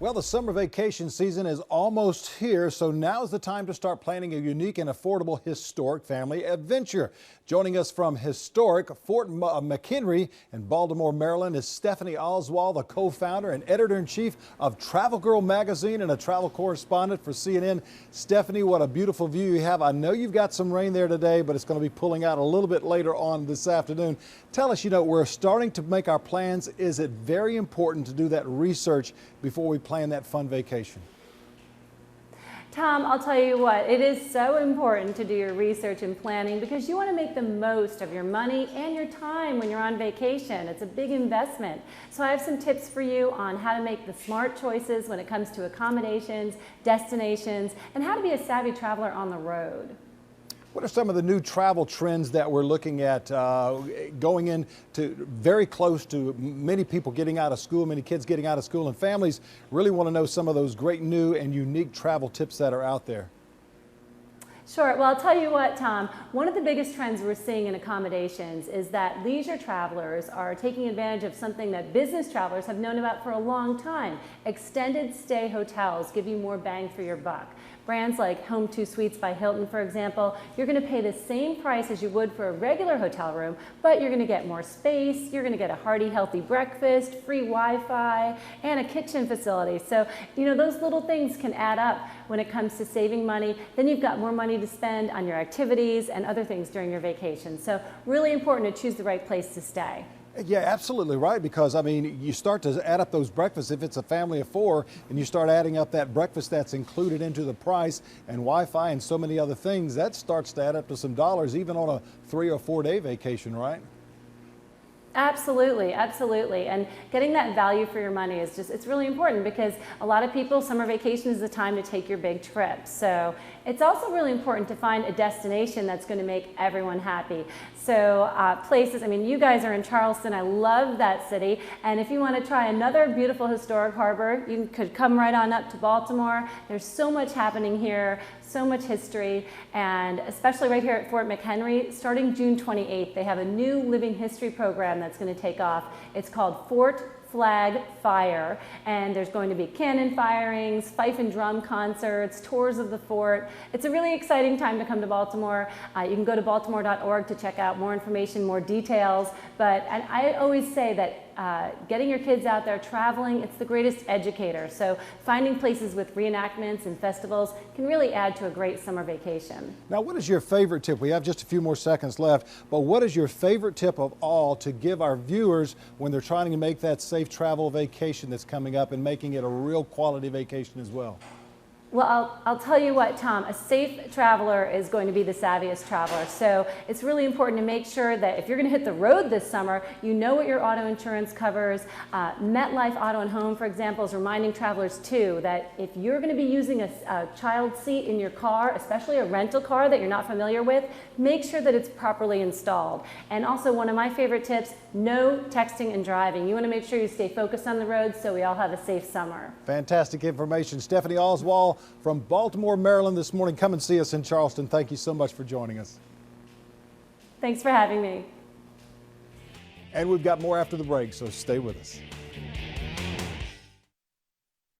Well, the summer vacation season is almost here, so now is the time to start planning a unique and affordable historic family adventure. Joining us from historic Fort McHenry in Baltimore, Maryland is Stephanie Oswald, the co-founder and editor-in-chief of Travel Girl magazine and a travel correspondent for CNN. Stephanie, what a beautiful view you have. I know you've got some rain there today, but it's going to be pulling out a little bit later on this afternoon. Tell us, we're starting to make our plans. Is it very important to do that research before we plan that fun vacation? Tom, I'll tell you what, it is so important to do your research and planning because you want to make the most of your money and your time when you're on vacation. It's a big investment. So I have some tips for you on how to make the smart choices when it comes to accommodations, destinations, and how to be a savvy traveler on the road. What are some of the new travel trends that we're looking at going into very close to many people getting out of school, many kids getting out of school, and families really want to know some of those great new and unique travel tips that are out there? Sure. Well, I'll tell you what, Tom, one of the biggest trends we're seeing in accommodations is that leisure travelers are taking advantage of something that business travelers have known about for a long time. Extended stay hotels give you more bang for your buck. Brands like Home 2 Suites by Hilton, for example, you're going to pay the same price as you would for a regular hotel room, but you're going to get more space, you're going to get a hearty, healthy breakfast, free Wi-Fi, and a kitchen facility. So, those little things can add up when it comes to saving money. Then you've got more money to spend on your activities and other things during your vacation. So, really important to choose the right place to stay. Yeah, absolutely right, because you start to add up those breakfasts if it's a family of four, and you start adding up that breakfast that's included into the price and Wi-Fi and so many other things, that starts to add up to some dollars even on a 3 or 4 day vacation, right? Absolutely, absolutely. And getting that value for your money is it's really important because a lot of people, summer vacation is the time to take your big trip. So it's also really important to find a destination that's going to make everyone happy. So places, you guys are in Charleston. I love that city. And if you want to try another beautiful historic harbor, you could come right on up to Baltimore. There's so much happening here, so much history, and especially right here at Fort McHenry, starting June 28th, they have a new living history program that's going to take off. It's called Fort Flag Fire, and there's going to be cannon firings, fife and drum concerts, tours of the fort. It's a really exciting time to come to Baltimore. You can go to baltimore.org to check out more information, more details, but I always say that getting your kids out there traveling, it's the greatest educator. So finding places with reenactments and festivals can really add to a great summer vacation. Now, what is your favorite tip? We have just a few more seconds left, but what is your favorite tip of all to give our viewers when they're trying to make that safe travel vacation that's coming up and making it a real quality vacation as well? Well, I'll tell you what, Tom, a safe traveler is going to be the savviest traveler. So it's really important to make sure that if you're going to hit the road this summer, you know what your auto insurance covers. MetLife Auto and Home, for example, is reminding travelers too that if you're going to be using a child seat in your car, especially a rental car that you're not familiar with, make sure that it's properly installed. And also, one of my favorite tips, no texting and driving. You want to make sure you stay focused on the road so we all have a safe summer. Fantastic information. Stephanie Oswald from Baltimore, Maryland this morning. Come and see us in Charleston. Thank you so much for joining us. Thanks for having me. And we've got more after the break, so stay with us.